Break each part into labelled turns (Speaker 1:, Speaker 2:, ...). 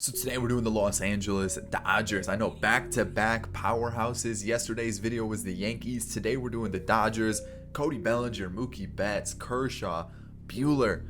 Speaker 1: So today we're doing the Los Angeles Dodgers. I know back-to-back powerhouses. Yesterday's video was the Yankees. Today we're doing the Dodgers. Cody Bellinger, Mookie Betts, Kershaw, Buehler.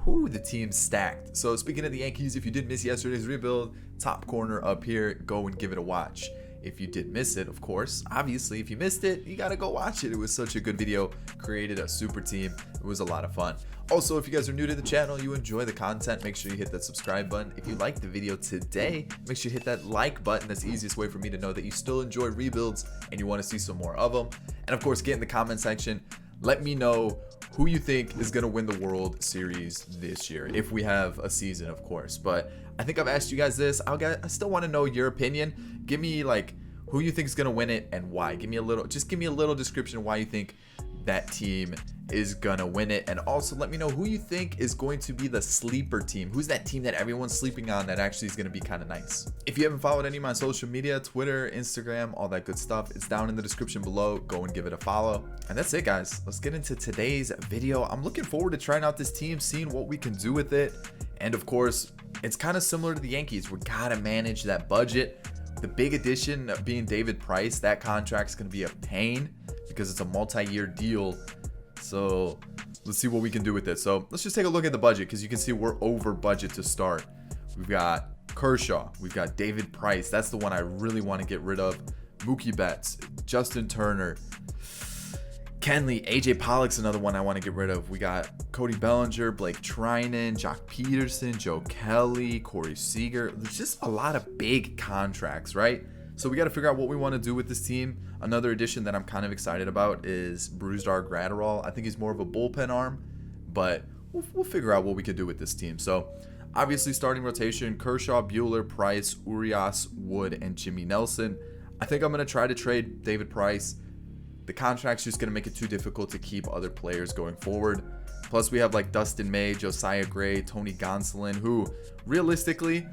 Speaker 1: Whoo, the team's stacked. So speaking of the Yankees, if you did miss yesterday's rebuild, top corner up here, go and give it a watch. If you did miss it, of course, obviously, if you missed it, you gotta go watch it. It was such a good video, created a super team. It was a lot of fun. Also, if you guys are new to the channel, you enjoy the content, make sure you hit that subscribe button. If you liked the video today, make sure you hit that like button. That's the easiest way for me to know that you still enjoy rebuilds and you want to see some more of them. And of course, get in the comment section. Let me know who you think is going to win the World Series this year, if we have a season, of course. But I think I've asked you guys this. I still want to know your opinion. Give me like who you think is going to win it and why. Give me a little description of why you think that team is gonna win it, and also let me know who you think is going to be the sleeper team. Who's that team that everyone's sleeping on that actually is gonna be kind of nice? If you haven't followed any of my social media, Twitter, Instagram, all that good stuff, it's down in the description below. Go and give it a follow. And that's it, guys. Let's get into today's video. I'm looking forward to trying out this team, seeing what we can do with it. And of course, it's kind of similar to the Yankees. We gotta manage that budget. The big addition of being David Price, that contract's gonna be a pain because it's a multi-year deal. So let's see what we can do with it. So let's just take a look at the budget, because you can see we're over budget to start. We've got Kershaw, we've got David Price, that's the one I really want to get rid of. Mookie Betts, Justin Turner, Kenley, AJ Pollock's another one I want to get rid of. We got Cody Bellinger, Blake Trinan, Jock Peterson, Joe Kelly, Corey Seager. There's just a lot of big contracts, right? So we got to figure out what we want to do with this team. Another addition that I'm kind of excited about is Brusdar Graterol. I think he's more of a bullpen arm, but we'll figure out what we could do with this team. So obviously starting rotation, Kershaw, Buehler, Price, Urias, Wood, and Jimmy Nelson. I think I'm going to try to trade David Price. The contract's just going to make it too difficult to keep other players going forward. Plus we have like Dustin May, Josiah Gray, Tony Gonsolin, who realistically,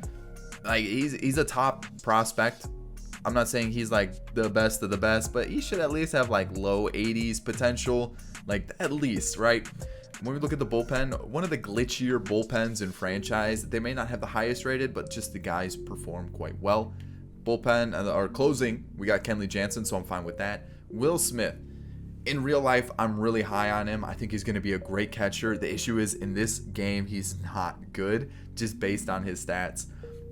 Speaker 1: like he's a top prospect. I'm not saying he's like the best of the best, but he should at least have like low 80s potential, like at least, right? When we look at the bullpen, one of the glitchier bullpens in franchise. They may not have the highest rated, but just the guys perform quite well. Bullpen, or closing, we got Kenley Jansen, so I'm fine with that. Will Smith, in real life, I'm really high on him. I think he's going to be a great catcher. The issue is in this game, he's not good, just based on his stats.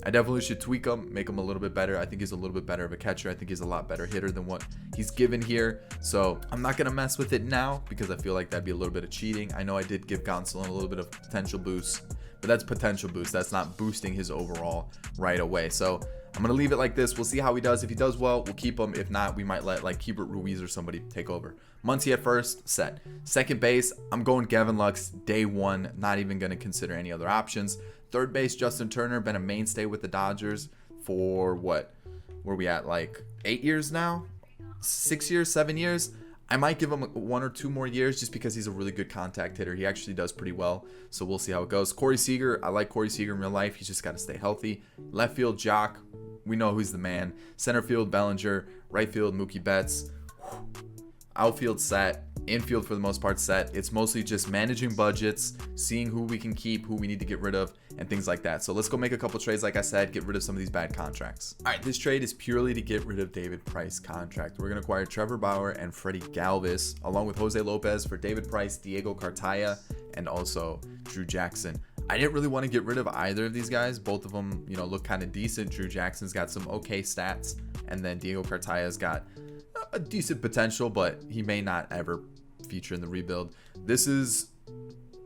Speaker 1: I definitely should tweak him, make him a little bit better. I think he's a little bit better of a catcher. I think he's a lot better hitter than what he's given here. So I'm not going to mess with it now because I feel like that'd be a little bit of cheating. I know I did give Gonsolin a little bit of potential boost, but that's potential boost. That's not boosting his overall right away. So I'm going to leave it like this. We'll see how he does. If he does well, we'll keep him. If not, we might let like Keibert Ruiz or somebody take over. Muncy at first, set. Second base, I'm going Gavin Lux day one. Not even going to consider any other options. Third base, Justin Turner, been a mainstay with the Dodgers for what? Where we at, like 8 years now? 6 years, 7 years? I might give him 1 or 2 more years just because he's a really good contact hitter. He actually does pretty well, so we'll see how it goes. Corey Seager, I like Corey Seager in real life. He's just got to stay healthy. Left field, Jock. We know who's the man. Center field, Bellinger. Right field, Mookie Betts. Outfield set. Infield for the most part set. It's mostly just managing budgets, seeing who we can keep, who we need to get rid of, and things like that. So let's go make a couple trades, like I said, get rid of some of these bad contracts. All right, this trade is purely to get rid of David Price contract. We're going to acquire Trevor Bauer and Freddie Galvis, along with Jose Lopez for David Price, Diego Cartaya, and also Drew Jackson. I didn't really want to get rid of either of these guys. Both of them, look kind of decent. Drew Jackson's got some okay stats, and then Diego Cartaya's got a decent potential, but he may not ever feature in the rebuild. This is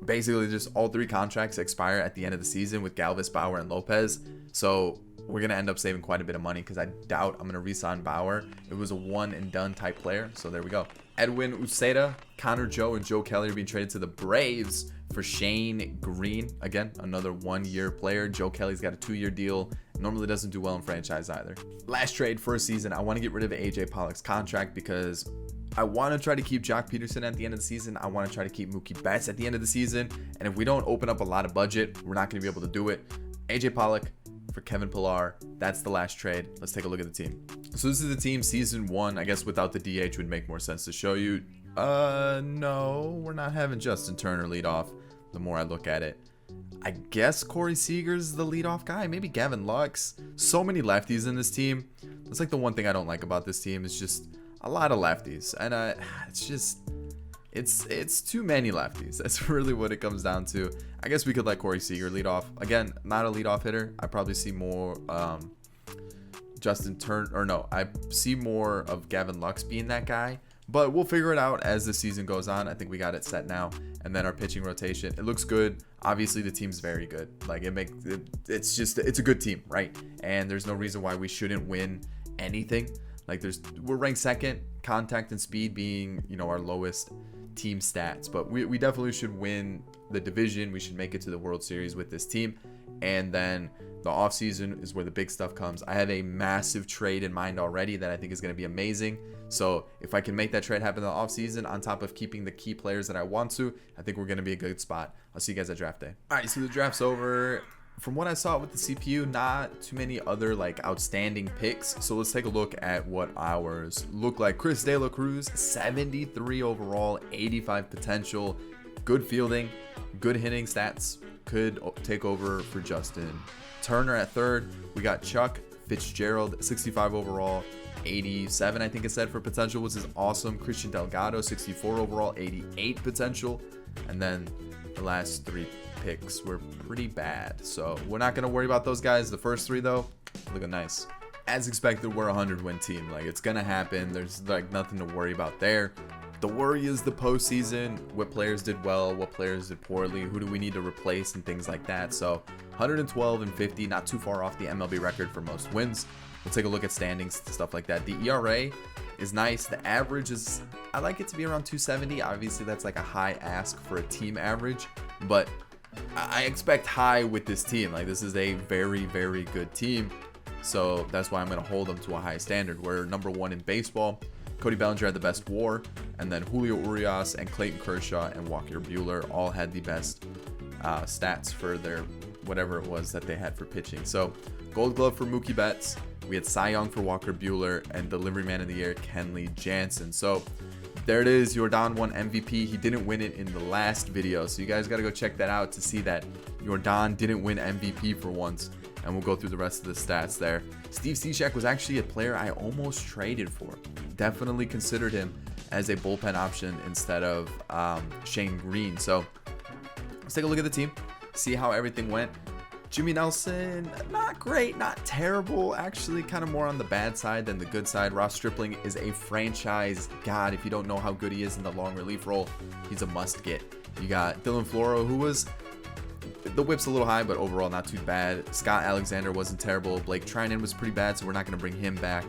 Speaker 1: basically just all 3 contracts expire at the end of the season with Galvis, Bauer, and Lopez. So we're going to end up saving quite a bit of money because I doubt I'm going to re-sign Bauer. It was a one and done type player. So there we go. Edwin Uceta, Connor Joe, and Joe Kelly are being traded to the Braves for Shane Green. Again, another 1-year player. Joe Kelly's got a 2-year deal. Normally doesn't do well in franchise either. Last trade for a season. I want to get rid of AJ Pollock's contract because I want to try to keep Jock Peterson at the end of the season. I want to try to keep Mookie Betts at the end of the season. And if we don't open up a lot of budget, we're not going to be able to do it. AJ Pollock for Kevin Pillar. That's the last trade. Let's take a look at the team. So this is the team season 1. I guess without the DH would make more sense to show you. No, we're not having Justin Turner lead off the more I look at it. I guess Corey Seager's the leadoff guy. Maybe Gavin Lux. So many lefties in this team. That's like the one thing I don't like about this team is just a lot of lefties. And it's just... It's too many lefties. That's really what it comes down to. I guess we could let Corey Seager lead off. Again, not a leadoff hitter. I probably see more Justin Turner, or no, I see more of Gavin Lux being that guy. But we'll figure it out as the season goes on. I think we got it set now. And then our pitching rotation, it looks good. Obviously, the team's very good. Like it's a good team, right? And there's no reason why we shouldn't win anything. Like we're ranked second, contact and speed being, our lowest team stats, but we definitely should win the division. We should make it to the World Series with this team. And then the offseason is where the big stuff comes. I have a massive trade in mind already that I think is going to be amazing. So if I can make that trade happen in the offseason on top of keeping the key players that I want to, I think we're going to be a good spot. I'll see you guys at draft day. All right, so the draft's over. From what I saw with the CPU, not too many other outstanding picks. So let's take a look at what ours look like. Chris De La Cruz, 73 overall, 85 potential, good fielding, good hitting stats, could take over for Justin Turner at third. We got Chuck Fitzgerald, 65 overall, 87 I think it said for potential, which is awesome. Christian Delgado, 64 overall, 88 potential. And then the last three picks were pretty bad, so we're not going to worry about those guys. The first three though, looking nice. As expected, we're a 100-win team. It's gonna happen. There's nothing to worry about there. The worry is the postseason, what players did well, what players did poorly, who do we need to replace, and things like that. So 112 and 50, not too far off the MLB record for most wins. We'll take a look at standings, stuff like that. The ERA is nice. The average is, I like it to be around 270. Obviously that's like a high ask for a team average, but I expect high with this team. This is a very, very good team. So that's why I'm going to hold them to a high standard. We're number one in baseball. Cody Bellinger had the best WAR. And then Julio Urias and Clayton Kershaw and Walker Buehler all had the best stats for their whatever it was that they had for pitching. So Gold Glove for Mookie Betts. We had Cy Young for Walker Buehler and Delivery Man of the Year, Kenley Jansen. So there it is, Jordan won MVP. He didn't win it in the last video, so you guys got to go check that out to see that Jordan didn't win MVP for once, and we'll go through the rest of the stats there. Steve Cishek was actually a player I almost traded for. Definitely considered him as a bullpen option instead of Shane Green. So let's take a look at the team, see how everything went. Jimmy Nelson, not great, not terrible, actually kind of more on the bad side than the good side. Ross Stripling is a franchise god. If you don't know how good he is in the long relief role, he's a must get. You got Dylan Floro, who was, the whip's a little high, but overall not too bad. Scott Alexander wasn't terrible. Blake Trinan was pretty bad, so we're not going to bring him back.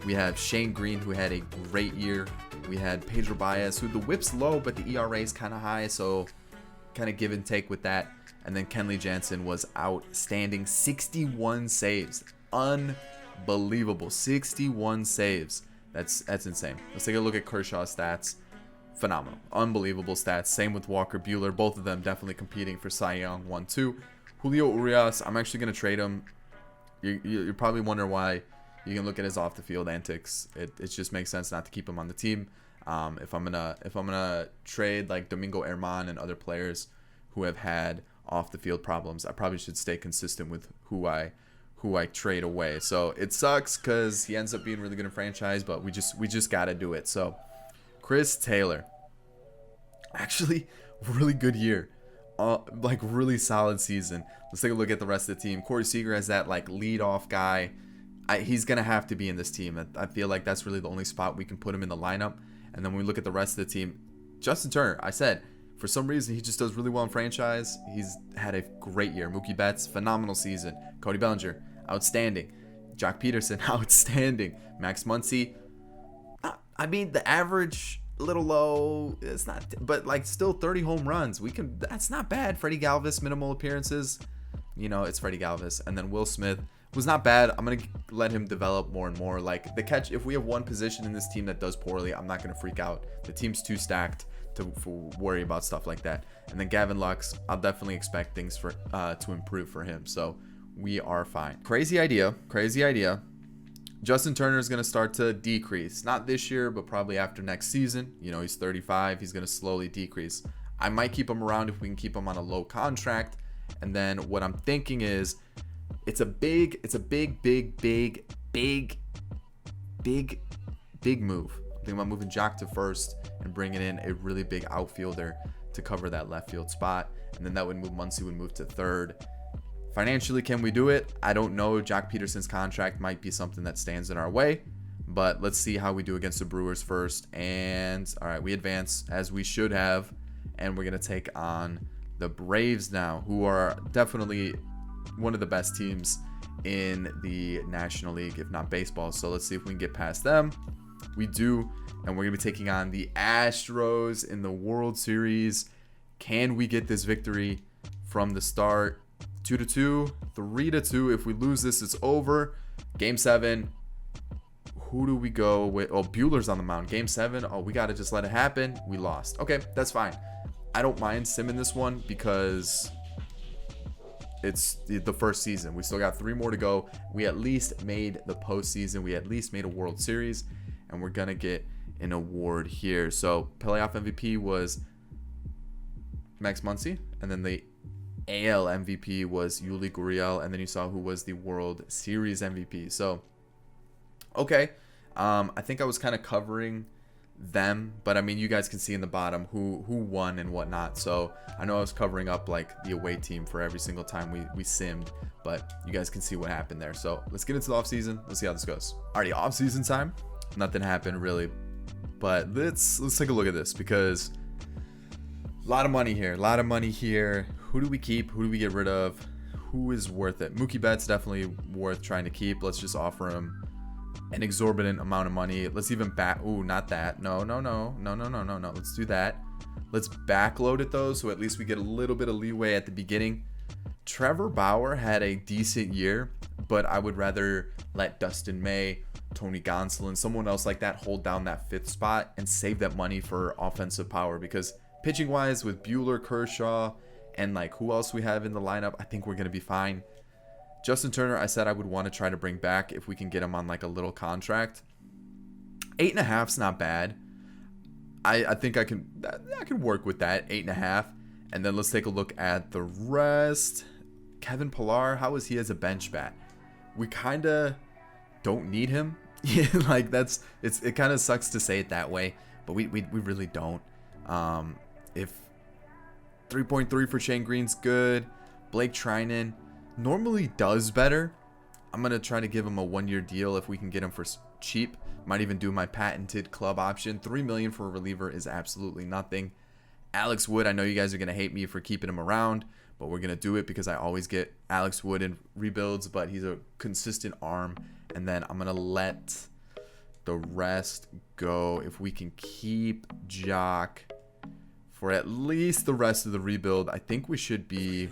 Speaker 1: We have Shane Green, who had a great year. We had Pedro Baez, who the whip's low, but the ERA is kind of high, so kind of give and take with that. And then Kenley Jansen was outstanding. 61 saves. Unbelievable. 61 saves. That's insane. Let's take a look at Kershaw's stats. Phenomenal. Unbelievable stats. Same with Walker Buehler. Both of them definitely competing for Cy Young 1-2. Julio Urias, I'm actually going to trade him. You're probably wondering why. You can look at his off the field antics. It just makes sense not to keep him on the team. If I'm gonna trade like Domingo Herman and other players who have had off the field problems, I probably should stay consistent with who I trade away. So it sucks because he ends up being really good in franchise, but we just gotta do it. So Chris Taylor, actually really good year, really solid season. Let's take a look at the rest of the team. Corey Seager as that lead off guy. He's gonna have to be in this team. I feel like that's really the only spot we can put him in the lineup. And then when we look at the rest of the team, Justin Turner, I said, for some reason, he just does really well in franchise. He's had a great year. Mookie Betts, phenomenal season. Cody Bellinger, outstanding. Jock Peterson, outstanding. Max Muncy, I mean, the average, a little low. It's not, but still 30 home runs. That's not bad. Freddie Galvis, minimal appearances. It's Freddie Galvis. And then Will Smith was not bad. I'm going to let him develop more and more. The catch, if we have one position in this team that does poorly, I'm not going to freak out. The team's too stacked to worry about stuff like that. And then Gavin Lux, I'll definitely expect things to improve for him. So we are fine. Crazy idea. Justin Turner is going to start to decrease. Not this year, but probably after next season. He's 35. He's going to slowly decrease. I might keep him around if we can keep him on a low contract. And then what I'm thinking is it's a big move. I think about moving Jock to first and bringing in a really big outfielder to cover that left field spot. And then that would move Muncy would move to third. Financially, can we do it? I don't know. Jock Peterson's contract might be something that stands in our way, but let's see how we do against the Brewers first. And all right, we advance as we should have, and we're gonna take on the Braves now, who are definitely one of the best teams in the National League, if not baseball. So let's see if we can get past them. We do, and we're gonna be taking on the Astros in the World Series. Can we get this victory from the start? 2-2, 3-2. If we lose this, it's over. Game 7. Who do we go with? Oh, Bueller's on the mound. Game 7. Oh, we got to just let it happen. We lost. Okay, that's fine. I don't mind simming this one because it's the first season. We still got 3 more to go. We at least made the postseason. We at least made a World Series, and we're going to get an award here. So, playoff MVP was Max Muncy, and then the AL MVP was Yuli Gurriel, and then you saw who was the World Series MVP. So, okay. I think I was kind of covering them, but I mean, you guys can see in the bottom who won and whatnot. So I know I was covering up like the away team for every single time we simmed, but you guys can see what happened there. So let's get into the offseason. Let's see how this goes. Alrighty, offseason time. Nothing happened really, but let's take a look at this because a lot of money here. Who do we keep? Who do we get rid of? Who is worth it? Mookie Betts definitely worth trying to keep. Let's just offer him an exorbitant amount of money. Let's even back. Ooh, not that. No. Let's do that. Let's backload it though, so at least we get a little bit of leeway at the beginning. Trevor Bauer had a decent year, but I would rather let Dustin May, Tony Gonsolin, someone else like that hold down that 5th spot and save that money for offensive power, because pitching wise with Bueller, Kershaw, and like who else we have in the lineup, I think we're going to be fine. Justin Turner, I said I would want to try to bring back if we can get him on like a little contract. 8.5's not bad. I think I can work with that, 8.5. And then let's take a look at the rest. Kevin Pillar, how is he as a bench bat? We kind of don't need him. Yeah, like it kind of sucks to say it that way, but we really don't. If 3.3 for Shane Green's good. Blake Trinan normally does better. I'm going to try to give him a 1-year deal if we can get him for cheap. Might even do my patented club option. $3 million for a reliever is absolutely nothing. Alex Wood, I know you guys are going to hate me for keeping him around, but we're going to do it because I always get Alex Wood in rebuilds, but he's a consistent arm. And then I'm going to let the rest go. If we can keep Jock for at least the rest of the rebuild, I think we should be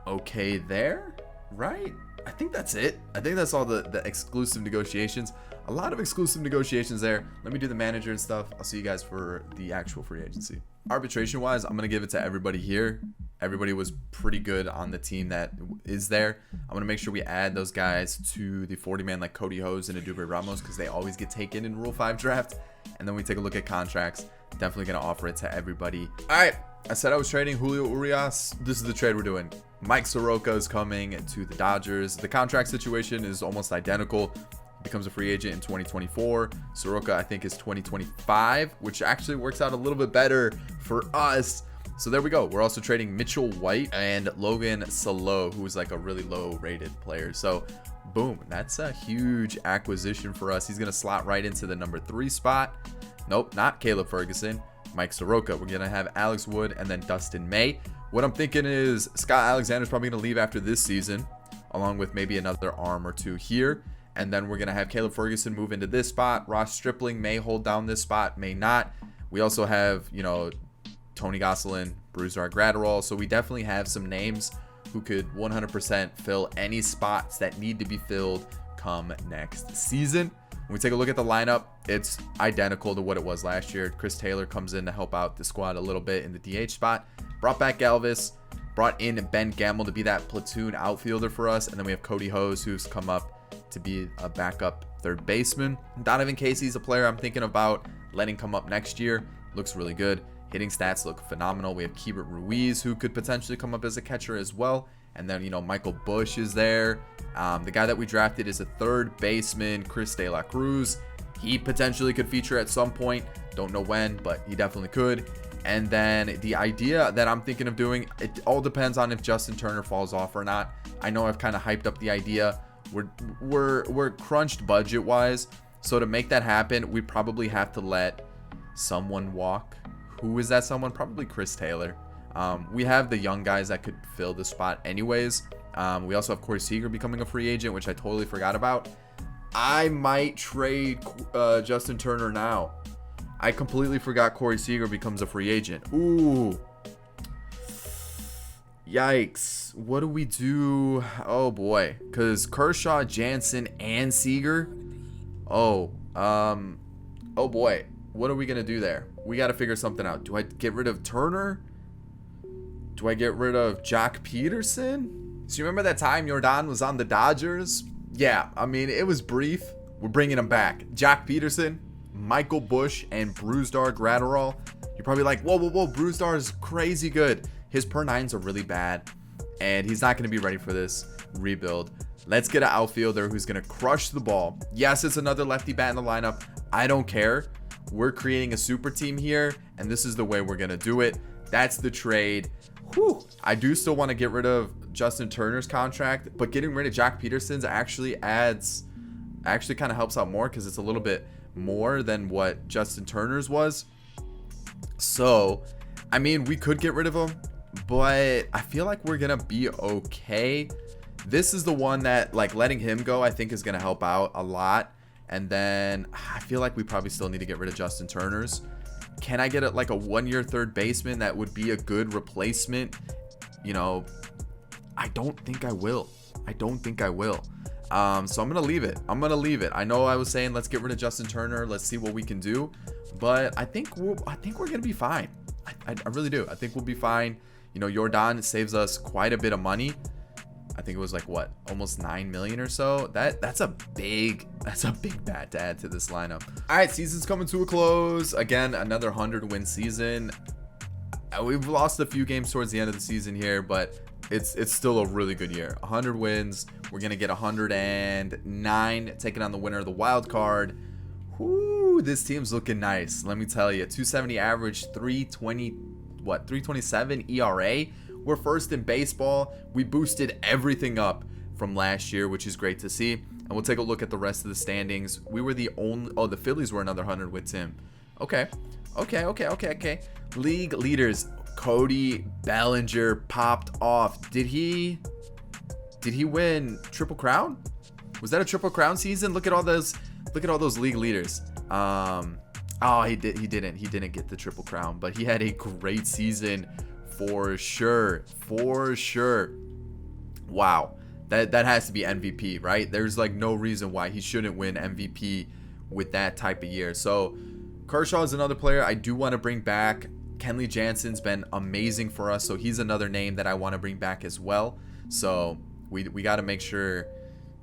Speaker 1: okay there, right? I think that's it. I think that's all the exclusive negotiations. A lot of exclusive negotiations there. Let me do the manager and stuff. I'll see you guys for the actual free agency. Arbitration wise, I'm going to give it to everybody here. Everybody was pretty good on the team that is there. I'm going to make sure we add those guys to the 40-man like Cody Hose and Adubre Ramos because they always get taken in Rule 5 draft. And then we take a look at contracts. Definitely going to offer it to everybody. All right. I said I was trading Julio Urias. This is the trade we're doing. Mike Soroka is coming to the Dodgers. The contract situation is almost identical. He becomes a free agent in 2024. Soroka, I think, is 2025, which actually works out a little bit better for us. So there we go. We're also trading Mitchell White and Logan Salo, who is like a really low-rated player. So boom, that's a huge acquisition for us. He's going to slot right into the number 3 spot. Nope, not Caleb Ferguson. Mike Soroka. We're going to have Alex Wood and then Dustin May. What I'm thinking is Scott Alexander's probably going to leave after this season, along with maybe another arm or two here. And then we're going to have Caleb Ferguson move into this spot. Ross Stripling may hold down this spot, may not. We also have, you know, Tony Gonsolin, Brusdar Graterol. So we definitely have some names who could 100% fill any spots that need to be filled come next season. When we take a look at the lineup, it's identical to what it was last year. Chris Taylor comes in to help out the squad a little bit in the DH spot. Brought back Galvis. Brought in Ben Gamble to be that platoon outfielder for us. And then we have Cody Hose, who's come up to be a backup third baseman. Donovan Casey's a player I'm thinking about letting come up next year. Looks really good. Hitting stats look phenomenal. We have Keibert Ruiz, who could potentially come up as a catcher as well. And then, Michael Bush is there. The guy that we drafted is a third baseman, Chris De La Cruz. He potentially could feature at some point. Don't know when, but he definitely could. And then the idea that I'm thinking of doing, it all depends on if Justin Turner falls off or not. I know I've kind of hyped up the idea. We're crunched budget wise. So to make that happen, we probably have to let someone walk. Who is that someone? Probably Chris Taylor. We have the young guys that could fill the spot anyways. We also have Corey Seager becoming a free agent, which I totally forgot about. I might trade Justin Turner now. I completely forgot Corey Seager becomes a free agent. Ooh. Yikes. What do we do? Oh boy. Because Kershaw, Jansen, and Seager. Oh boy. What are we going to do there? We got to figure something out. Do I get rid of Turner? Do I get rid of Jack Peterson? So you remember that time Jordan was on the Dodgers? Yeah, I mean, it was brief. We're bringing him back. Jack Peterson, Michael Bush, and Brusdar Graterol. You're probably like, whoa, Brusdar is crazy good. His per nines are really bad, and he's not going to be ready for this rebuild. Let's get an outfielder who's going to crush the ball. Yes, it's another lefty bat in the lineup. I don't care. We're creating a super team here, and this is the way we're going to do it. That's the trade. Whew. I do still want to get rid of Justin Turner's contract, but getting rid of Jack Peterson's actually kind of helps out more because it's a little bit more than what Justin Turner's was. So, I mean, we could get rid of him, but I feel like we're going to be okay. This is the one that, like, letting him go, I think is going to help out a lot. And then I feel like we probably still need to get rid of Justin Turner's. Can I get like a 1-year third baseman that would be a good replacement? I don't think I will. So I'm going to leave it. I know I was saying let's get rid of Justin Turner. Let's see what we can do. But I think we're going to be fine. I really do. I think we'll be fine. Jordan saves us quite a bit of money. I think it was like what, almost 9 million or so. That's a big bat to add to this lineup. All right, season's coming to a close. Again, another 100-win season. We've lost a few games towards the end of the season here, but it's still a really good year. 100 wins. We're gonna get 109, taking on the winner of the wild card. Whoo, this team's looking nice. Let me tell you, 270 average, 327 ERA. We're first in baseball. We boosted everything up from last year, which is great to see. And we'll take a look at the rest of the standings. We were the only... Oh, the Phillies were another 100 with Tim. Okay. League leaders. Cody Bellinger popped off. Did he win Triple Crown? Was that a Triple Crown season? Look at all those league leaders. Oh, he didn't get the Triple Crown, but he had a great season. For sure. Wow. That has to be MVP, right? There's like no reason why he shouldn't win MVP with that type of year. So Kershaw is another player I do want to bring back. Kenley Jansen's been amazing for us, so he's another name that I want to bring back as well. So we got to make sure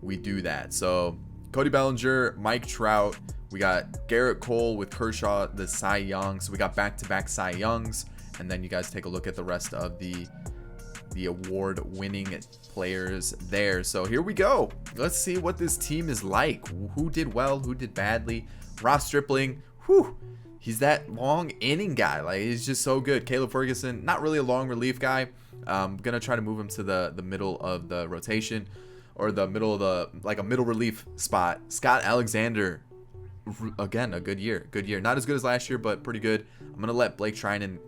Speaker 1: we do that. So Cody Bellinger, Mike Trout, we got Garrett Cole with Kershaw, the Cy Young. So we got back-to-back Cy Youngs. And then you guys take a look at the rest of the award-winning players there. So here we go. Let's see what this team is like. Who did well? Who did badly? Ross Stripling. Whew. He's that long inning guy. Like, he's just so good. Caleb Ferguson, not really a long relief guy. I'm going to try to move him to the middle of the rotation. Or the middle of a middle relief spot. Scott Alexander. Again, a good year. Not as good as last year, but pretty good. I'm going to let Blake Trinan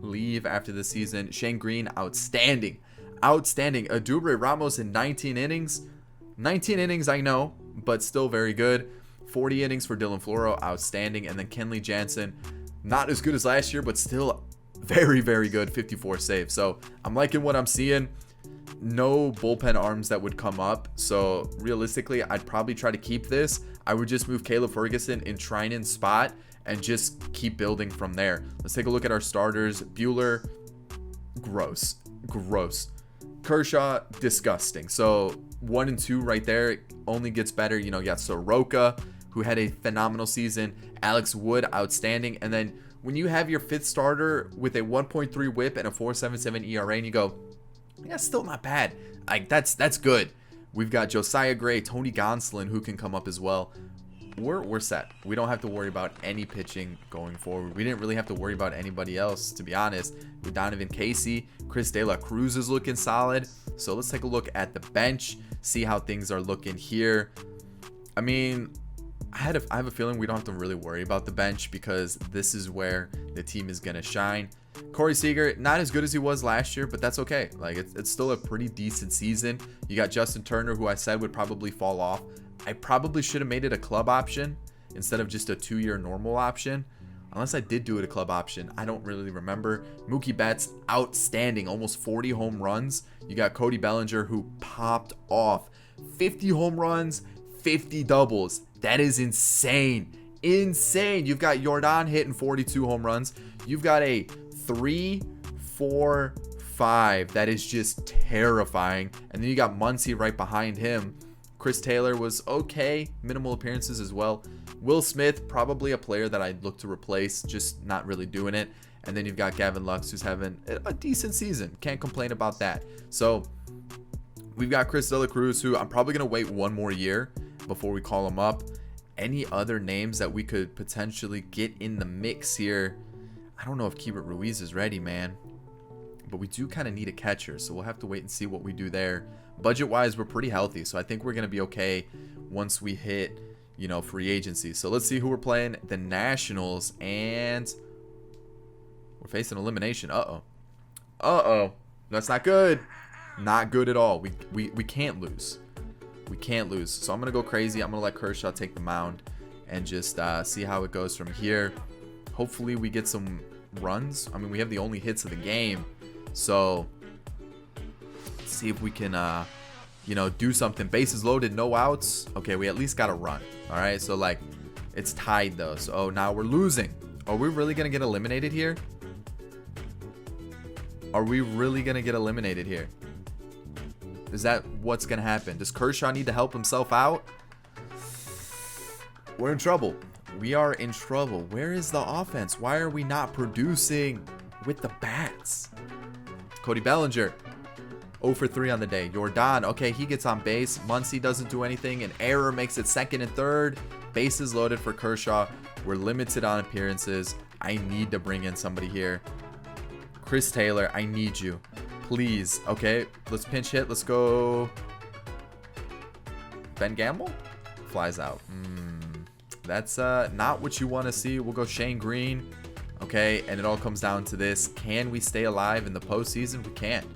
Speaker 1: leave after the season. Shane Green, outstanding. Adubre Ramos in 19 innings. I know, but still very good. 40 innings for Dylan Floro, outstanding. And then Kenley Jansen, not as good as last year, but still very, very good. 54 saves. So I'm liking what I'm seeing. No bullpen arms that would come up. So realistically, I'd probably try to keep this. I would just move Caleb Ferguson in Trinan's spot and just keep building from there. Let's take a look at our starters. Buehler, gross. Kershaw, disgusting. So 1 and 2 right there, only gets better. You got Soroka, who had a phenomenal season. Alex Wood, outstanding. And then when you have your 5th starter with a 1.3 whip and a 4.77 ERA and you go, yeah, still not bad. Like that's good. We've got Josiah Gray, Tony Gonsolin, who can come up as well. We're set. We don't have to worry about any pitching going forward. We didn't really have to worry about anybody else, to be honest. With Donovan Casey, Chris De La Cruz is looking solid. So let's take a look at the bench, see how things are looking here. I mean, I have a feeling we don't have to really worry about the bench because this is where the team is going to shine. Corey Seager, not as good as he was last year, but that's okay. Like it's still a pretty decent season. You got Justin Turner, who I said would probably fall off. I probably should have made it a club option instead of just a 2-year normal option. Unless I did do it a club option. I don't really remember. Mookie Betts, outstanding. Almost 40 home runs. You got Cody Bellinger, who popped off. 50 home runs, 50 doubles. That is insane. Insane. You've got Jordan hitting 42 home runs. You've got a 3, 4, 5. That is just terrifying. And then you got Muncy right behind him. Chris Taylor was okay, minimal appearances as well. Will Smith, probably a player that I'd look to replace, just not really doing it. And then you've got Gavin Lux, who's having a decent season. Can't complain about that. So we've got Chris De La Cruz, who I'm probably going to wait 1 more year before we call him up. Any other names that we could potentially get in the mix here? I don't know if Keibert Ruiz is ready, man. But we do kind of need a catcher, so we'll have to wait and see what we do there. Budget-wise, we're pretty healthy, so I think we're going to be okay once we hit, free agency. So let's see who we're playing. The Nationals, and we're facing elimination. Uh-oh. That's not good. Not good at all. We can't lose. We can't lose. So I'm going to go crazy. I'm going to let Kershaw take the mound and just see how it goes from here. Hopefully we get some runs. I mean, we have the only hits of the game. So let's see if we can, do something. Bases loaded, no outs. Okay, we at least got a run. All right, so like it's tied though. So now we're losing. Are we really going to get eliminated here? Are we really going to get eliminated here? Is that what's going to happen? Does Kershaw need to help himself out? We're in trouble. We are in trouble. Where is the offense? Why are we not producing with the bats? Cody Bellinger, 0 for 3 on the day. Jordan, okay, he gets on base. Muncy doesn't do anything. An error makes it 2nd and 3rd. Bases loaded for Kershaw. We're limited on appearances. I need to bring in somebody here. Chris Taylor, I need you. Please. Okay, let's pinch hit. Let's go. Ben Gamble? Flies out. That's not what you want to see. We'll go Shane Green. Okay, and it all comes down to this. Can we stay alive in the postseason? We can't.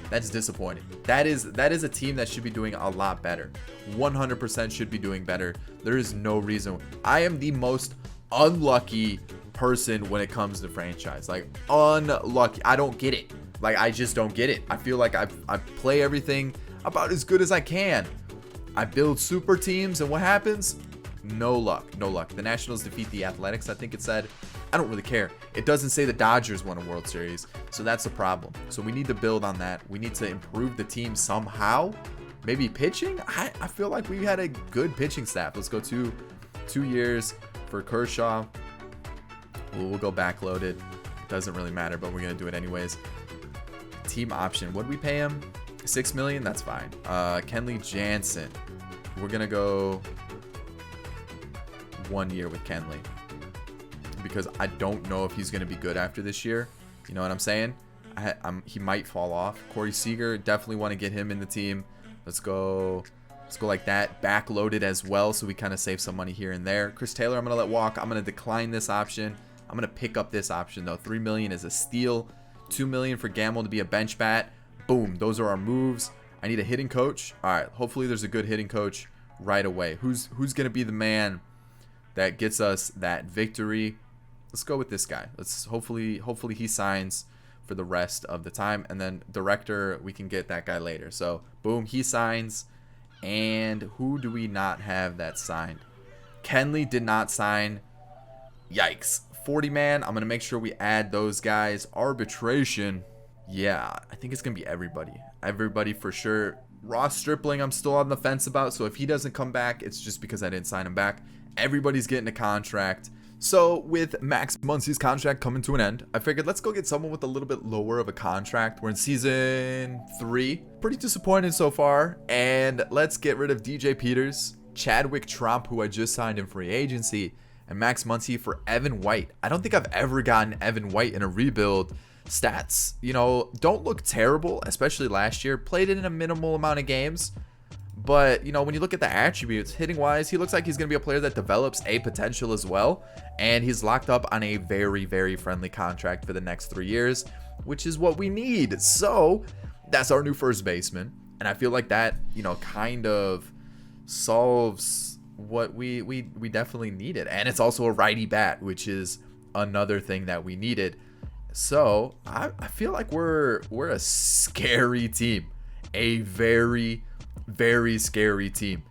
Speaker 1: That's disappointing. That is a team that should be doing a lot better. 100% should be doing better. There is no reason. I am the most unlucky person when it comes to franchise. Like, unlucky. I don't get it. Like, I just don't get it. I feel like I play everything about as good as I can. I build super teams, and what happens? No luck. No luck. The Nationals defeat the Athletics, I think it said. I don't really care. It doesn't say the Dodgers won a World Series, so that's the problem. So we need to build on that. We need to improve the team somehow. Maybe pitching? I feel like we had a good pitching staff. Let's go 2 years for Kershaw. We'll go backloaded. Doesn't really matter, but we're going to do it anyways. Team option. What did we pay him? $6 million? That's fine. Kenley Jansen. We're going to go 1 year with Kenley, because I don't know if he's going to be good after this year. You know what I'm saying? He might fall off. Corey Seager, definitely want to get him in the team. Let's go like that. Backloaded as well, so we kind of save some money here and there. Chris Taylor, I'm going to let walk. I'm going to decline this option. I'm going to pick up this option, though. $3 million is a steal. $2 million for Gamble to be a bench bat. Boom. Those are our moves. I need a hitting coach. All right. Hopefully there's a good hitting coach right away. Who's going to be the man that gets us that victory? Let's go with this guy. Let's hopefully he signs for the rest of the time, and then director, we can get that guy later. So boom, he signs. And who do we not have that signed? Kenley did not sign. Yikes. 40 man. I'm gonna make sure we add those guys. Arbitration. Yeah, I think it's gonna be everybody for sure. Ross Stripling, I'm still on the fence about, so if he doesn't come back, it's just because I didn't sign him back. Everybody's getting a contract. So with Max Muncy's contract coming to an end, I figured let's go get someone with a little bit lower of a contract. We're in season 3. Pretty disappointed so far. And let's get rid of DJ Peters, Chadwick Tromp, who I just signed in free agency, and Max Muncy for Evan White. I don't think I've ever gotten Evan White in a rebuild. Stats, don't look terrible, especially last year. Played in a minimal amount of games. But, when you look at the attributes, hitting-wise, he looks like he's going to be a player that develops a potential as well. And he's locked up on a very, very friendly contract for the next 3 years, which is what we need. So, that's our new first baseman. And I feel like that, kind of solves what we definitely needed. And it's also a righty bat, which is another thing that we needed. So, I feel like we're a scary team. A very scary team.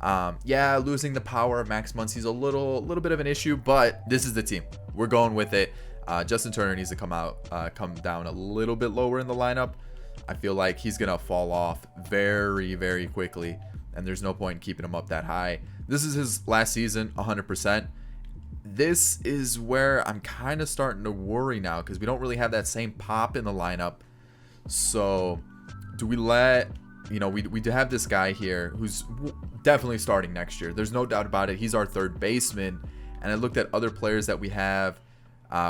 Speaker 1: Losing the power of Max Muncy's a little bit of an issue, but this is the team. We're going with it. Justin Turner needs to come down a little bit lower in the lineup. I feel like he's gonna fall off very, very quickly, and there's no point in keeping him up that high. This is his last season, 100%. This is where I'm kind of starting to worry now, because we don't really have that same pop in the lineup. So do we let we do have this guy here who's definitely starting next year. There's no doubt about it. He's our third baseman. And I looked at other players that we have.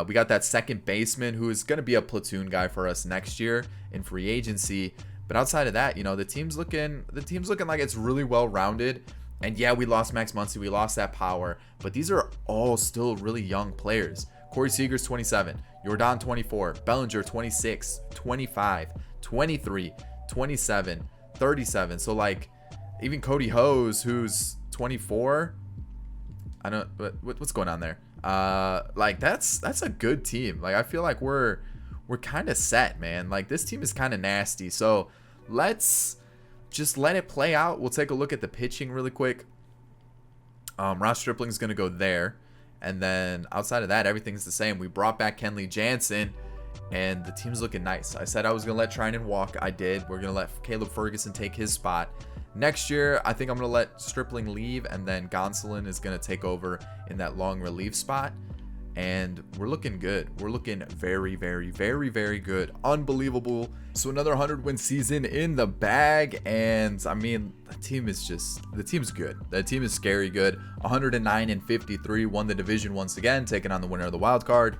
Speaker 1: We got that second baseman who is going to be a platoon guy for us next year in free agency. But outside of that, the team's looking like it's really well rounded. And yeah, we lost Max Muncy. We lost that power. But these are all still really young players. Corey Seager's 27. Jordan 24. Bellinger 26. 25. 23. 27. 37. So like even Cody Hose, who's 24, I don't what's going on there. Like that's a good team. Like I feel like we're kind of set, man. Like this team is kind of nasty. So let's just let it play out. We'll take a look at the pitching really quick. Ross Stripling's gonna go there, and then outside of that, everything's the same. We brought back Kenley Jansen. And the team's looking nice. I said I was going to let Trinan walk. I did. We're going to let Caleb Ferguson take his spot. Next year, I think I'm going to let Stripling leave. And then Gonsolin is going to take over in that long relief spot. And we're looking good. We're looking very, very, very, very good. Unbelievable. So another 100-win season in the bag. And, I mean, the team's good. The team is scary good. 109-53. Won the division once again, taking on the winner of the wild card,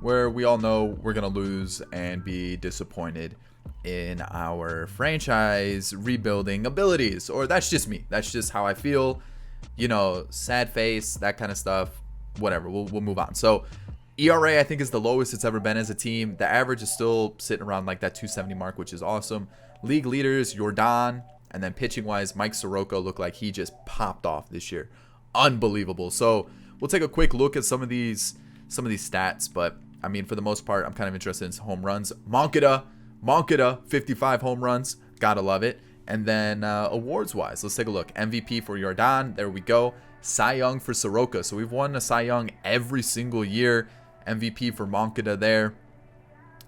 Speaker 1: where we all know we're going to lose and be disappointed in our franchise rebuilding abilities. Or that's just me. That's just how I feel. Sad face, that kind of stuff. Whatever. We'll move on. So ERA, I think, is the lowest it's ever been as a team. The average is still sitting around like that 270 mark, which is awesome. League leaders, Jordan. And then pitching-wise, Mike Soroka looked like he just popped off this year. Unbelievable. So we'll take a quick look at some of these stats, but I mean, for the most part, I'm kind of interested in home runs. Moncada, 55 home runs. Gotta love it. And then awards-wise, let's take a look. MVP for Jordan. There we go. Cy Young for Soroka. So we've won a Cy Young every single year. MVP for Moncada there.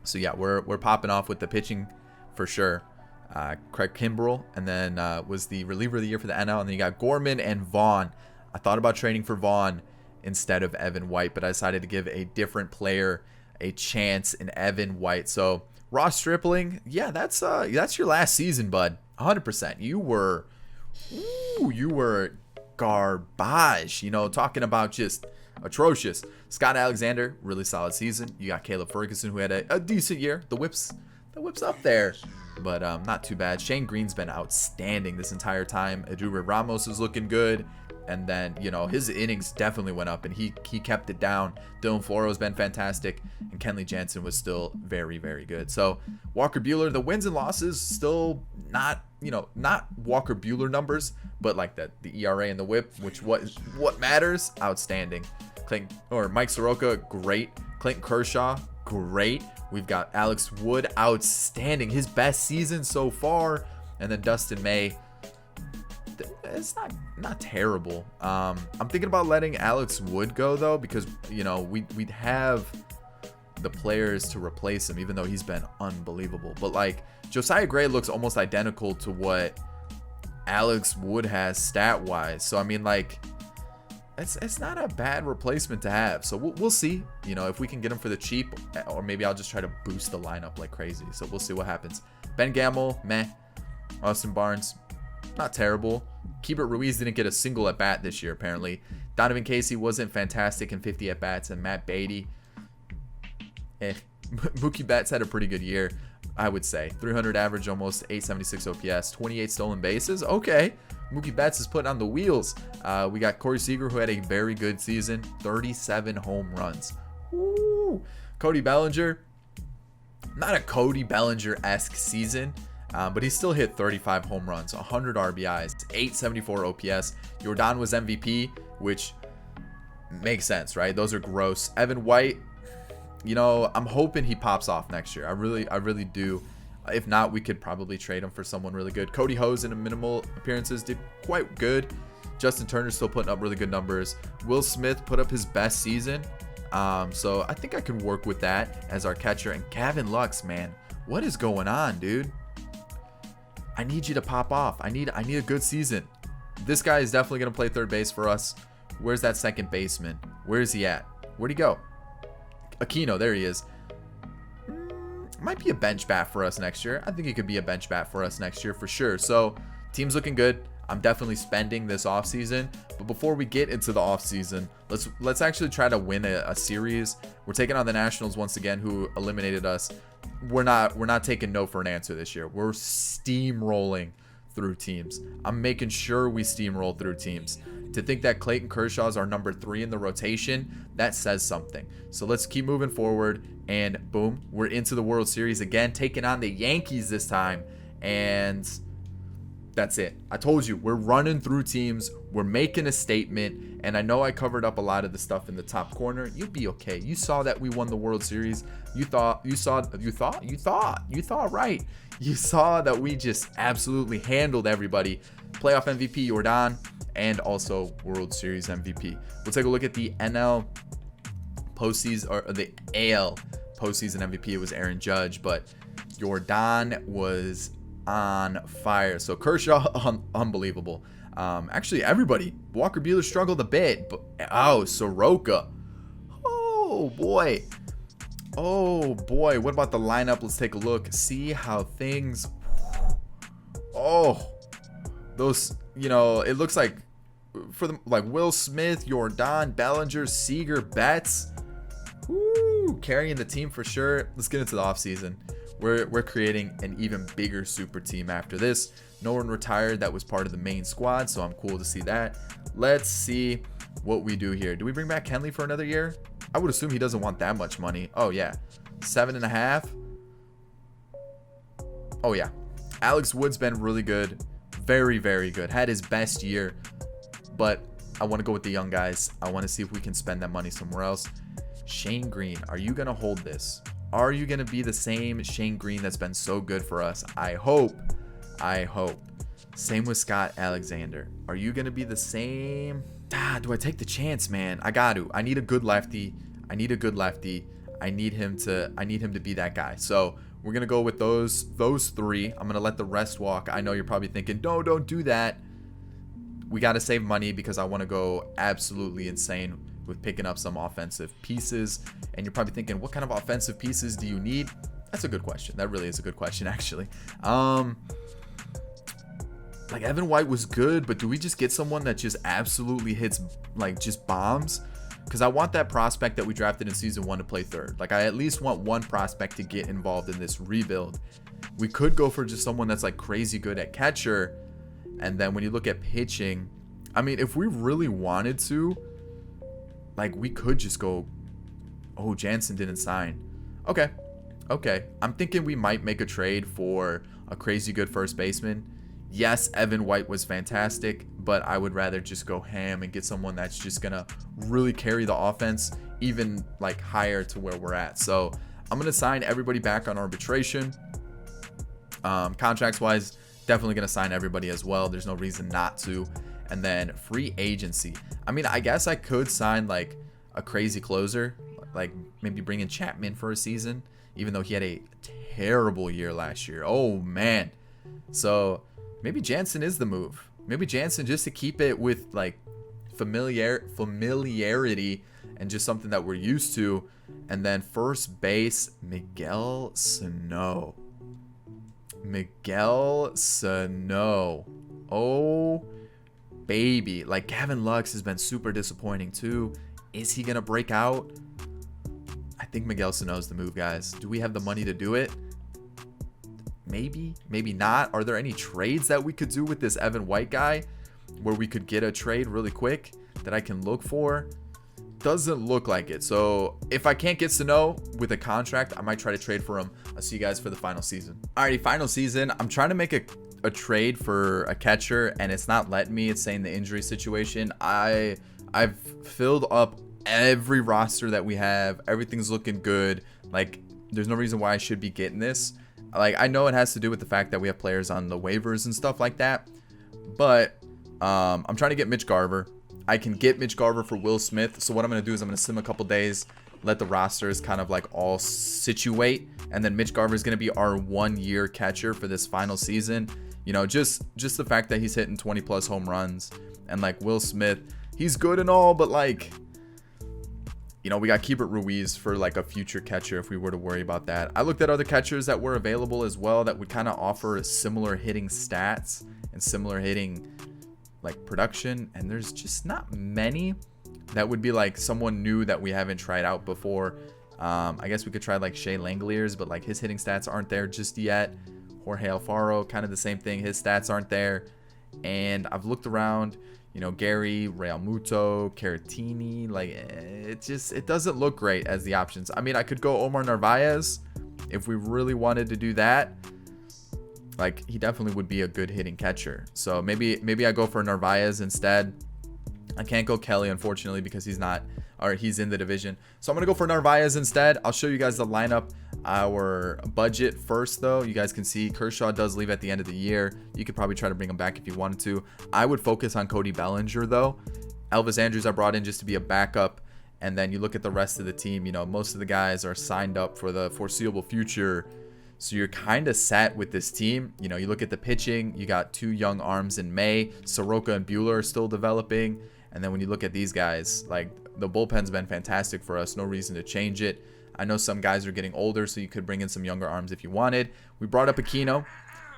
Speaker 1: So yeah, we're popping off with the pitching for sure. Craig Kimbrell, and then was the reliever of the year for the NL. And then you got Gorman and Vaughn. I thought about trading for Vaughn instead of Evan White, but I decided to give a different player a chance in Evan White. So Ross Stripling, yeah, that's your last season, bud. 100%. You were garbage. Talking about just atrocious. Scott Alexander, really solid season. You got Caleb Ferguson, who had a decent year. The whip's up there, but not too bad. Shane Green's been outstanding this entire time. Edurbe Ramos is looking good. And then, his innings definitely went up, and he kept it down. Dylan Floro's been fantastic, and Kenley Jansen was still very, very good. So Walker Buehler, the wins and losses still not Walker Buehler numbers, but like the ERA and the WHIP, which what matters, outstanding. Mike Soroka, great. Clayton Kershaw, great. We've got Alex Wood, outstanding, his best season so far, and then Dustin May. It's not terrible. I'm thinking about letting Alex Wood go though, because we'd have the players to replace him, even though he's been unbelievable. But like Josiah Gray looks almost identical to what Alex Wood has stat wise. So I mean, like, it's not a bad replacement to have. So we'll see, you know, if we can get him for the cheap, or maybe I'll just try to boost the lineup like crazy. So we'll see what happens. Ben Gamble, meh. Austin Barnes, not terrible. Keibert Ruiz didn't get a single at bat this year apparently. Donovan Casey wasn't fantastic in 50 at bats, and Matt Beatty, Mookie Betts had a pretty good year, I would say. 300 average, almost 876 OPS, 28 stolen bases. Okay, Mookie Betts is putting on the wheels. We got Corey Seager, who had a very good season, 37 home runs. Woo! Cody Bellinger, not a Cody Bellinger-esque season, but he still hit 35 home runs, 100 RBIs, 874 OPS. Yordan was MVP, which makes sense, right? Those are gross. Evan White, you know, I'm hoping he pops off next year. I really do. If not, we could probably trade him for someone really good. Cody Hose in minimal appearances did quite good. Justin Turner still putting up really good numbers. Will Smith put up his best season. So I think I can work with that as our catcher. And Gavin Lux, man, what is going on, dude? I need you to pop off. I need a good season. This guy is definitely going to play third base for us. Where's that second baseman? Where is he at? Where'd he go? Aquino, there he is. Might be a bench bat for us next year. I think he could be a bench bat for us next year for sure. So team's looking good. I'm definitely spending this offseason. But before we get into the offseason, let's actually try to win a series. We're taking on the Nationals once again, who eliminated us. We're not taking no for an answer this year. We're steamrolling through teams. I'm making sure we steamroll through teams. To think that Clayton Kershaw is our number 3 in the rotation, that says something. So let's keep moving forward, and boom, we're into the World Series again, taking on the Yankees this time, and that's it. I told you, we're running through teams, we're making a statement, and I know I covered up a lot of the stuff in the top corner. You'll be okay. You saw that we won the World Series. You thought right. You saw that we just absolutely handled everybody. Playoff MVP Yordan, and also World Series MVP. We'll take a look at the NL postseason, or the AL postseason MVP. It was Aaron Judge, but Yordan was on fire. So Kershaw, unbelievable. Actually, everybody. Walker Buehler struggled a bit, but Soroka. Oh boy. What about the lineup? Let's take a look. See how things. Those, you know, it looks like for the Will Smith, Yordan, Bellinger, Seager, Betts. Carrying the team for sure. Let's get into the offseason. We're creating an even bigger super team after this. No one retired that was part of the main squad, so I'm cool to see that. Let's see what we do here. Do we bring back Kenley for another year? I would assume he doesn't want that much money. Oh yeah, 7.5. Oh yeah, Alex Wood's been really good. Very, very good. Had his best year, but I want to go with the young guys. I want to see if we can spend that money somewhere else. Shane Green, are you going to hold this? Are you going to be the same Shane Green that's been so good for us? I hope. Same with Scott Alexander. Are you going to be the same? Do I take the chance, man? I got to. I need a good lefty. I need him to be that guy. So we're going to go with those 3. I'm going to let the rest walk. I know you're probably thinking, no, don't do that. We got to save money because I want to go absolutely insane with picking up some offensive pieces. And you're probably thinking, what kind of offensive pieces do you need? That's a good question. That really is a good question, actually. Like Evan White was good, but do we just get someone that just absolutely hits, like, just bombs? Because I want that prospect that we drafted in season 1 to play third. Like, I at least want one prospect to get involved in this rebuild. We could go for just someone that's like crazy good at catcher. And then when you look at pitching, I mean, if we really wanted to, like, we could just go, oh, Jansen didn't sign. Okay. I'm thinking we might make a trade for a crazy good first baseman. Yes, Evan White was fantastic, but I would rather just go ham and get someone that's just going to really carry the offense even like higher to where we're at. So I'm going to sign everybody back on arbitration. Contracts wise, definitely going to sign everybody as well. There's no reason not to. And then free agency. I mean, I guess I could sign like a crazy closer, like maybe bring in Chapman for a season, even though he had a terrible year last year. Oh man. So maybe Jansen is the move. Maybe Jansen, just to keep it with like familiarity and just something that we're used to. And then first base, Miguel Sano. Oh, baby. Like, Gavin Lux has been super disappointing too. Is he going to break out? I think Miguel Sano's the move, guys. Do we have the money to do it? Maybe, maybe not. Are there any trades that we could do with this Evan White guy where we could get a trade really quick that I can look for? Doesn't look like it. So if I can't get Sano with a contract, I might try to trade for him. I'll see you guys for the final season. Alrighty, final season. I'm trying to make a trade for a catcher, and it's not letting me. It's saying the injury situation. I've filled up every roster that we have. Everything's looking good. Like, there's no reason why I should be getting this. Like, I know it has to do with the fact that we have players on the waivers and stuff like that, but I'm trying to get Mitch Garver. I can get Mitch Garver for Will Smith. So what I'm going to do is I'm going to sim a couple days, let the rosters kind of like all situate, and then Mitch Garver is going to be our 1-year catcher for this final season. You know, just the fact that he's hitting 20 plus home runs, and like Will Smith, he's good and all, but like, you know, we got Keibert Ruiz for like a future catcher if we were to worry about that. I looked at other catchers that were available as well that would kind of offer similar hitting stats and similar hitting like production, and there's just not many that would be like someone new that we haven't tried out before. I guess we could try like Shea Langoliers, but like his hitting stats aren't there just yet. Jorge Alfaro, kind of the same thing. His stats aren't there. And I've looked around, you know, Gary, Real Muto, Caratini, like it doesn't look great as the options. I mean, I could go Omar Narvaez if we really wanted to do that. Like, he definitely would be a good hitting catcher. So maybe I go for Narvaez instead. I can't go Kelly, unfortunately, because he's in the division. So I'm going to go for Narvaez instead. I'll show you guys the lineup. Our budget first, though. You guys can see Kershaw does leave at the end of the year. You could probably try to bring him back if you wanted to. I would focus on Cody Bellinger, though. Elvis Andrus I brought in just to be a backup. And then you look at the rest of the team. You know, most of the guys are signed up for the foreseeable future. So you're kind of set with this team. You know, you look at the pitching. You got 2 young arms in May. Soroka and Buehler are still developing. And then when you look at these guys, like, the bullpen's been fantastic for us. No reason to change it. I know some guys are getting older, so you could bring in some younger arms if you wanted. We brought up Aquino,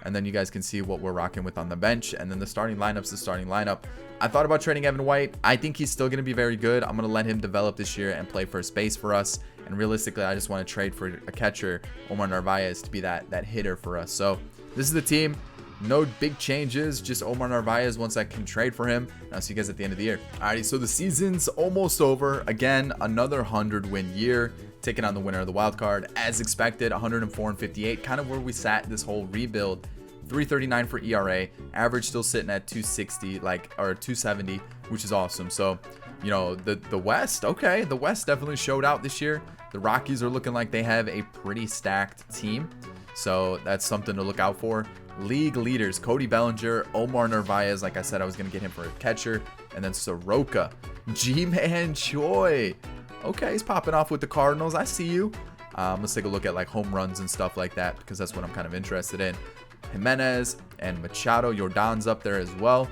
Speaker 1: and then you guys can see what we're rocking with on the bench. And then the starting lineup's the starting lineup. I thought about trading Evan White. I think he's still going to be very good. I'm going to let him develop this year and play first base for us. And realistically, I just want to trade for a catcher, Omar Narvaez, to be that hitter for us. So this is the team. No big changes, just Omar Narvaez once I can trade for him. And I'll see you guys at the end of the year. Alrighty, so the season's almost over. Again, another 100-win year, taking on the winner of the wild card. As expected, 104-58, kind of where we sat this whole rebuild. 339 for ERA, average still sitting at 260, or 270, which is awesome. So, you know, the West, okay, the West definitely showed out this year. The Rockies are looking like they have a pretty stacked team, so that's something to look out for. League leaders, Cody Bellinger, Omar Narvaez, like I said, I was going to get him for a catcher, and then Soroka, G-Man Choi. Okay, he's popping off with the Cardinals. I see you. Let's take a look at like home runs and stuff like that, because that's what I'm kind of interested in. Jimenez and Machado, Jordan's up there as well.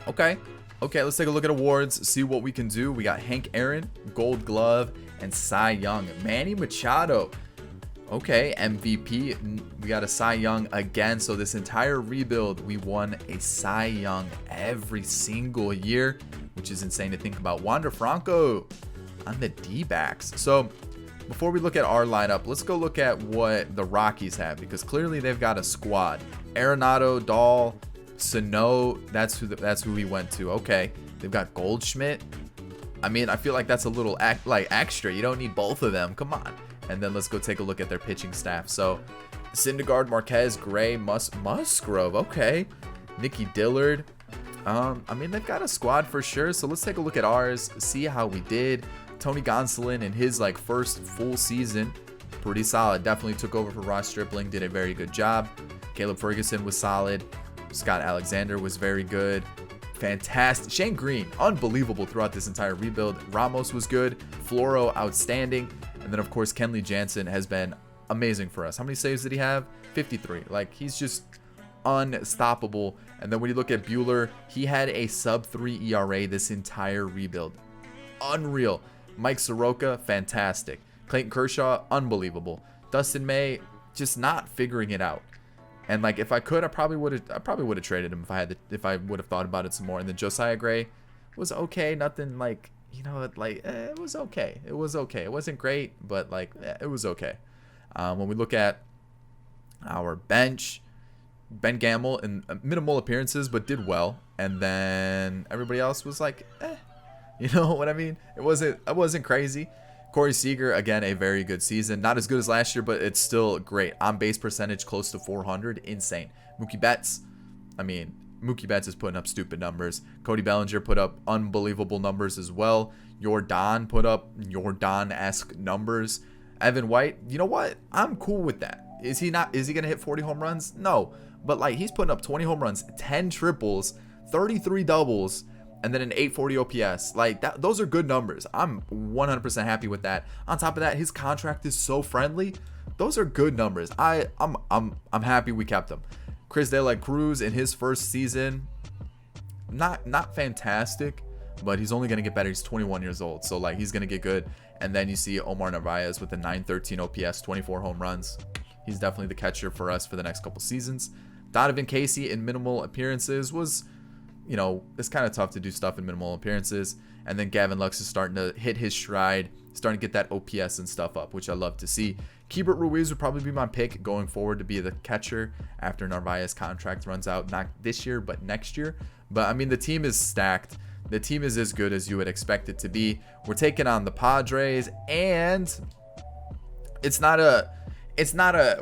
Speaker 1: Okay, let's take a look at awards, see what we can do. We got Hank Aaron, Gold Glove, and Cy Young. Manny Machado. Okay, MVP. We got a Cy Young again. So this entire rebuild, we won a Cy Young every single year, which is insane to think about. Wander Franco on the D-backs. So before we look at our lineup, let's go look at what the Rockies have, because clearly they've got a squad. Arenado, Dahl, Sano, that's who we went to. Okay, they've got Goldschmidt. I mean, I feel like that's a little extra. You don't need both of them. Come on. And then let's go take a look at their pitching staff. So Syndergaard, Marquez, Gray, Musgrove. Okay, Nicky Dillard. I mean, they've got a squad for sure. So let's take a look at ours, see how we did. Tony Gonsolin in his first full season, pretty solid. Definitely took over for Ross Stripling, did a very good job. Caleb Ferguson was solid. Scott Alexander was very good. Fantastic. Shane Green, unbelievable throughout this entire rebuild. Ramos was good. Floro, outstanding. And then, of course, Kenley Jansen has been amazing for us. How many saves did he have? 53. Like, he's just unstoppable. And then when you look at Buehler, he had a sub-3 ERA this entire rebuild. Unreal. Mike Soroka, fantastic. Clayton Kershaw, unbelievable. Dustin May, just not figuring it out. And like, if I could, I probably would have traded him if I would have thought about it some more. And then Josiah Gray was okay. Nothing like, you know, like it was okay. It was okay. It wasn't great, but like it was okay. When we look at our bench, Ben Gamble in minimal appearances but did well, and then everybody else was like, you know what I mean? It wasn't crazy. Corey Seager, again, a very good season. Not as good as last year, but it's still great. On base percentage close to 400, insane. Mookie Betts, I mean, Mookie Betts is putting up stupid numbers. Cody Bellinger put up unbelievable numbers as well. Jordan put up Jordan-esque numbers. Evan White, you know what? I'm cool with that. Is he gonna hit 40 home runs? No. But like, he's putting up 20 home runs, 10 triples, 33 doubles, and then an 840 OPS. Like that, those are good numbers. I'm 100% happy with that. On top of that, his contract is so friendly. Those are good numbers. I'm happy we kept him. Chris De La Cruz in his first season, not fantastic, but he's only gonna get better. He's 21 years old, so like he's gonna get good. And then you see Omar Narvaez with a 913 OPS, 24 home runs. He's definitely the catcher for us for the next couple seasons. Donovan Casey in minimal appearances was, you know, it's kind of tough to do stuff in minimal appearances. And then Gavin Lux is starting to hit his stride, starting to get that OPS and stuff up, which I love to see. Keibert Ruiz would probably be my pick going forward to be the catcher after Narvaez's contract runs out, not this year, but next year. But I mean, the team is stacked. The team is as good as you would expect it to be. We're taking on the Padres, and it's not a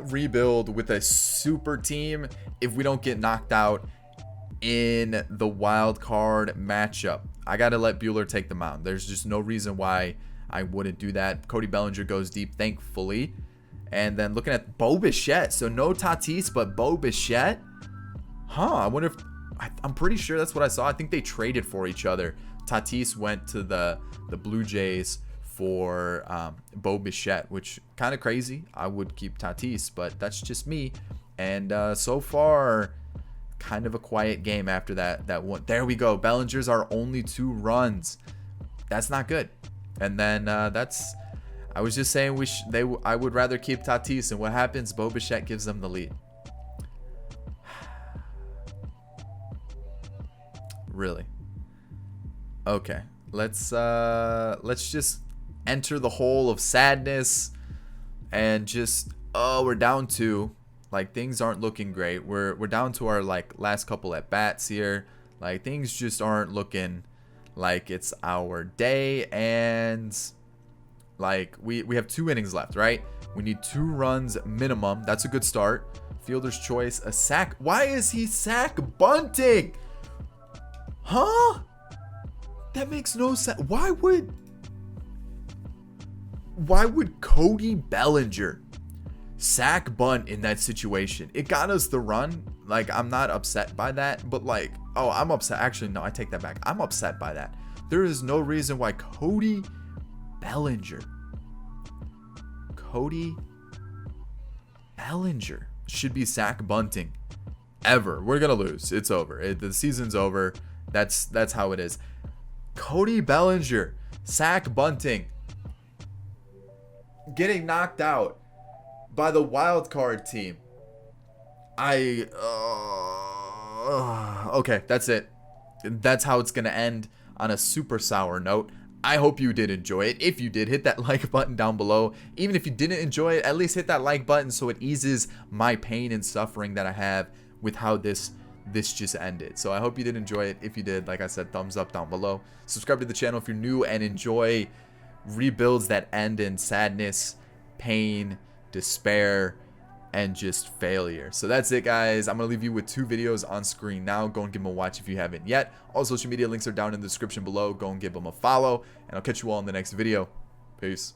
Speaker 1: rebuild with a super team if we don't get knocked out in the wild card matchup. I got to let Buehler take the mound. There's just no reason why I wouldn't do that. Cody Bellinger goes deep, thankfully. And then looking at Bo Bichette. So no Tatis, but Bo Bichette. I wonder if... I'm pretty sure that's what I saw. I think they traded for each other. Tatis went to the Blue Jays for Bo Bichette, which kind of crazy. I would keep Tatis, but that's just me. And so far, kind of a quiet game after that one. There we go. Bellinger's our only 2 runs. That's not good. And then I was just saying I would rather keep Tatis. And what happens? Bo Bichette gives them the lead. Really? Okay. Let's just enter the hole of sadness and just we're down 2. Like, things aren't looking great. We're down to our like last couple at bats here. Like, things just aren't looking like it's our day. And like we have 2 innings left, right? We need 2 runs minimum. That's a good start. Fielder's choice, a sack. Why is he sack bunting? Huh? That makes no sense. Why would Cody Bellinger sack bunt in that situation? It got us the run. Like, I'm not upset by that, but like, oh, I'm upset. Actually, no, I take that back. I'm upset by that. There is no reason why Cody Bellinger should be sack bunting ever. We're gonna lose. It's over. The season's over. That's how it is. Cody Bellinger sack bunting, getting knocked out by the wild card team. Okay, that's it. That's how it's gonna end, on a super sour note. I hope you did enjoy it. If you did, hit that like button down below. Even if you didn't enjoy it, at least hit that like button so it eases my pain and suffering that I have with how this just ended. So I hope you did enjoy it. If you did, like I said, thumbs up down below. Subscribe to the channel if you're new and enjoy rebuilds that end in sadness, pain, despair, and just failure. So that's it, guys. I'm gonna leave you with 2 videos on screen now. Go and give them a watch if you haven't yet. All social media links are down in the description below. Go and give them a follow, and I'll catch you all in the next video. Peace.